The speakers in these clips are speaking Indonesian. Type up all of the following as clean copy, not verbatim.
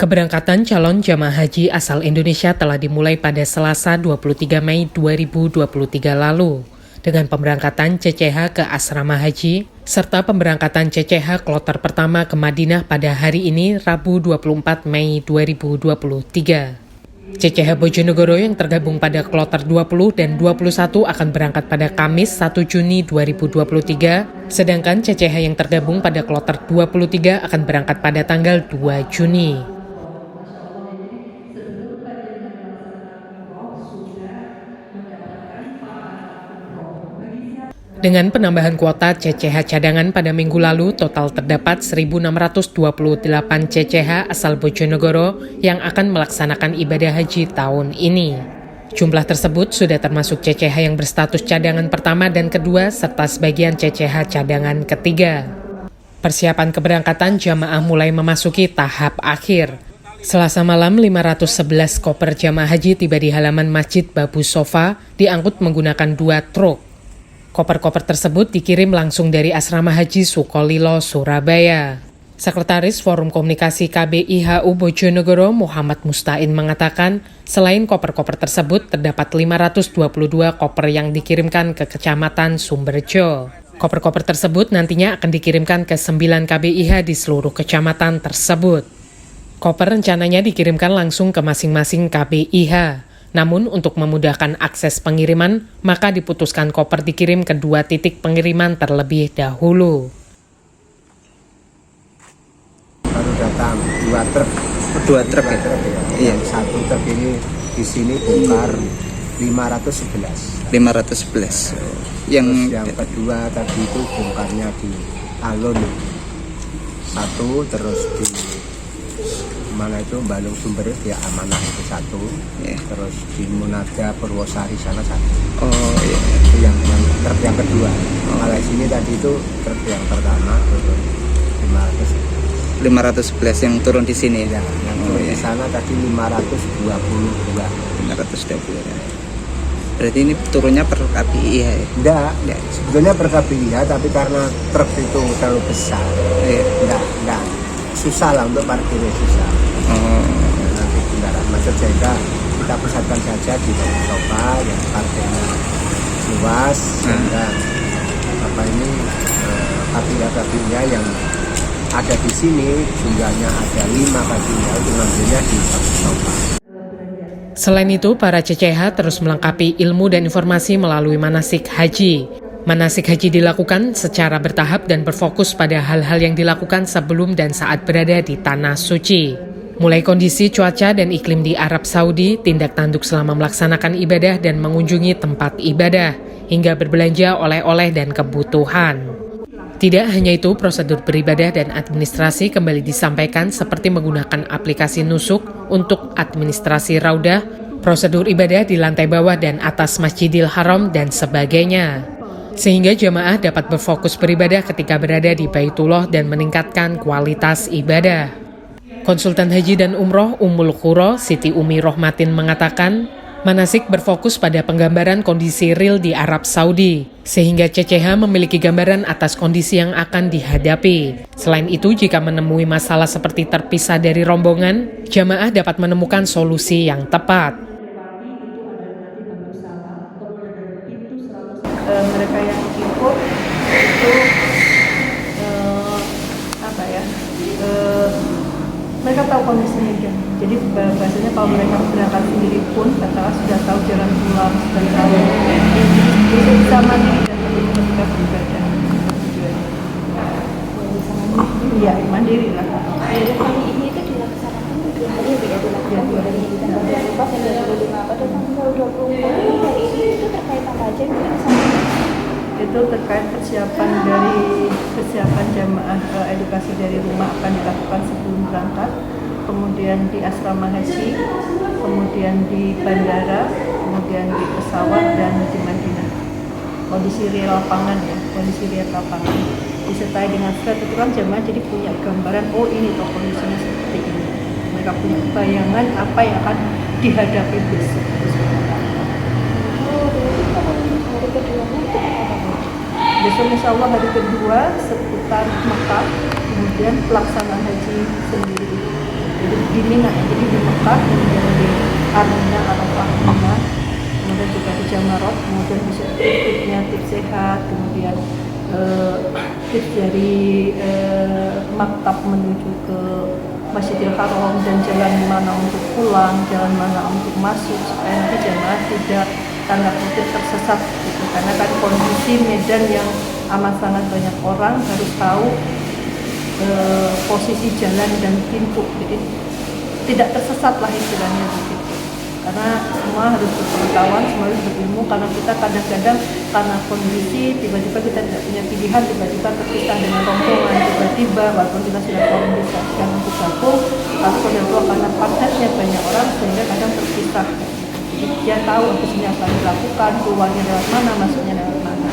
Keberangkatan calon jamaah haji asal Indonesia telah dimulai pada Selasa 23 Mei 2023 lalu, dengan pemberangkatan CCH ke asrama haji, serta pemberangkatan CCH kloter pertama ke Madinah pada hari ini, Rabu 24 Mei 2023. CCH Bojonegoro yang tergabung pada kloter 20 dan 21 akan berangkat pada Kamis 1 Juni 2023, sedangkan CCH yang tergabung pada kloter 23 akan berangkat pada tanggal 2 Juni. Dengan penambahan kuota CCH cadangan pada minggu lalu, total terdapat 1.628 CCH asal Bojonegoro yang akan melaksanakan ibadah haji tahun ini. Jumlah tersebut sudah termasuk CCH yang berstatus cadangan pertama dan kedua, serta sebagian CCH cadangan ketiga. Persiapan keberangkatan jamaah mulai memasuki tahap akhir. Selasa malam, 511 koper jamaah haji tiba di halaman Masjid Babu Sofa, diangkut menggunakan 2 truk. Koper-koper tersebut dikirim langsung dari Asrama Haji Sukolilo, Surabaya. Sekretaris Forum Komunikasi KBIHU Bojonegoro, Muhammad Mustain mengatakan, selain koper-koper tersebut, terdapat 522 koper yang dikirimkan ke Kecamatan Sumberjo. Koper-koper tersebut nantinya akan dikirimkan ke 9 KBIH di seluruh kecamatan tersebut. Koper rencananya dikirimkan langsung ke masing-masing KBIH. Namun untuk memudahkan akses pengiriman, maka diputuskan koper dikirim ke 2 titik pengiriman terlebih dahulu. Baru datang 2 truk. 2 truk ya? Iya. 1 truk ini di sini bongkar 511. 511. Yang kedua tadi itu bongkarnya di Alun 1, terus di mana itu Balung Sumber ya Amanah itu 1, terus di Munada Purwosari sana 1. Oh iya. Itu yang truk yang kedua. Kalau sini tadi itu truk yang pertama turun 511 yang turun di sini ya. Yang turun di sana tadi 522. 522 ya. Berarti ini turunnya per KPIH ya? Enggak, sebetulnya per KPIH, tapi karena truk itu terlalu besar, enggak susah lah untuk parkirnya, susah. Nanti kendaraan macet, sehingga kita pusatkan saja di sofa yang parkirnya luas, sehingga KPIH yang ada di sini jumlahnya ada 5 KPIH untuk ngambilnya di sofa. Selain itu, para CCH terus melengkapi ilmu dan informasi melalui manasik haji. Manasik haji dilakukan secara bertahap dan berfokus pada hal-hal yang dilakukan sebelum dan saat berada di Tanah Suci. Mulai kondisi cuaca dan iklim di Arab Saudi, tindak tanduk selama melaksanakan ibadah dan mengunjungi tempat ibadah, hingga berbelanja oleh-oleh dan kebutuhan. Tidak hanya itu, prosedur beribadah dan administrasi kembali disampaikan seperti menggunakan aplikasi nusuk untuk administrasi raudah, prosedur ibadah di lantai bawah dan atas Masjidil Haram, dan sebagainya. Sehingga jamaah dapat berfokus beribadah ketika berada di Baitullah dan meningkatkan kualitas ibadah. Konsultan Haji dan Umroh Ummul Qura Siti Umi Rohmatin mengatakan, manasik berfokus pada penggambaran kondisi real di Arab Saudi, sehingga CCH memiliki gambaran atas kondisi yang akan dihadapi. Selain itu, jika menemui masalah seperti terpisah dari rombongan, jamaah dapat menemukan solusi yang tepat. Mereka yang ikut itu mereka tahu kondisinya kan. Jadi bahasanya kalau mereka berangkat sendiri pun katakanlah sudah tahu jalan pulang, sudah tahu itu bisa mandiri dan tentunya ketika beribadah. Iya, mandiri lah. Kali ini itu dilaksanakan 2 hari ya, dilakukan dari tanggal 24 sampai 25 pada tanggal 25 hari ini itu terkait apa aja itu terkait persiapan jamaah edukasi dari rumah akan dilakukan sebelum berangkat, kemudian di asrama haji, kemudian di bandara, kemudian di pesawat, dan di Madinah. Kondisi real lapangan ya, disertai dengan surat itu kan jamaah jadi punya gambaran, oh ini toh kondisinya seperti ini. Mereka punya bayangan apa yang akan dihadapi besok. Besok insya Allah hari kedua seputar Mekah, kemudian pelaksanaan haji sendiri. Jadi di Mina, jadi di Mekah, kemudian di Armina, Arafah, Mina, kemudian juga di Jamarot, kemudian bisa tipsnya tips sehat, kemudian tips dari maktab menuju ke Masjidil Haram dan jalan mana untuk pulang, jalan mana untuk masuk supaya nanti jemaah tidak tanda kutip tersesat gitu. Karena kan kondisi medan yang amat sangat banyak orang harus tahu posisi jalan dan pintu, jadi tidak tersesat lah istilahnya begitu. Karena semua harus berpengetahuan, semua harus berilmu, karena kita kadang-kadang karena kondisi tiba-tiba kita tidak punya pilihan, tiba-tiba terpisah dengan rombongan, tiba-tiba walaupun kita sudah komunikasikan untuk gabung, lalu kedua karena partnernya banyak orang sehingga kadang terpisah. Jadi dia tahu harusnya apa yang dilakukan, keluarnya lewat mana, masuknya lewat mana.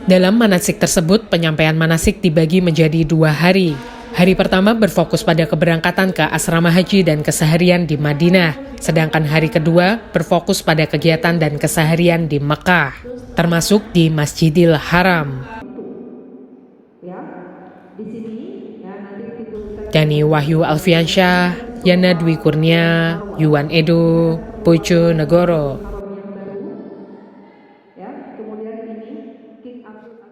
Dalam manasik tersebut, penyampaian manasik dibagi menjadi 2 hari. Hari pertama berfokus pada keberangkatan ke asrama haji dan keseharian di Madinah, sedangkan hari kedua berfokus pada kegiatan dan keseharian di Mekah, termasuk di Masjidil Haram. Dani Wahyu Alfiansyah, Yana Dwi Kurnia, Yuan Edo, Bojonegoro. Kemudian ini kick up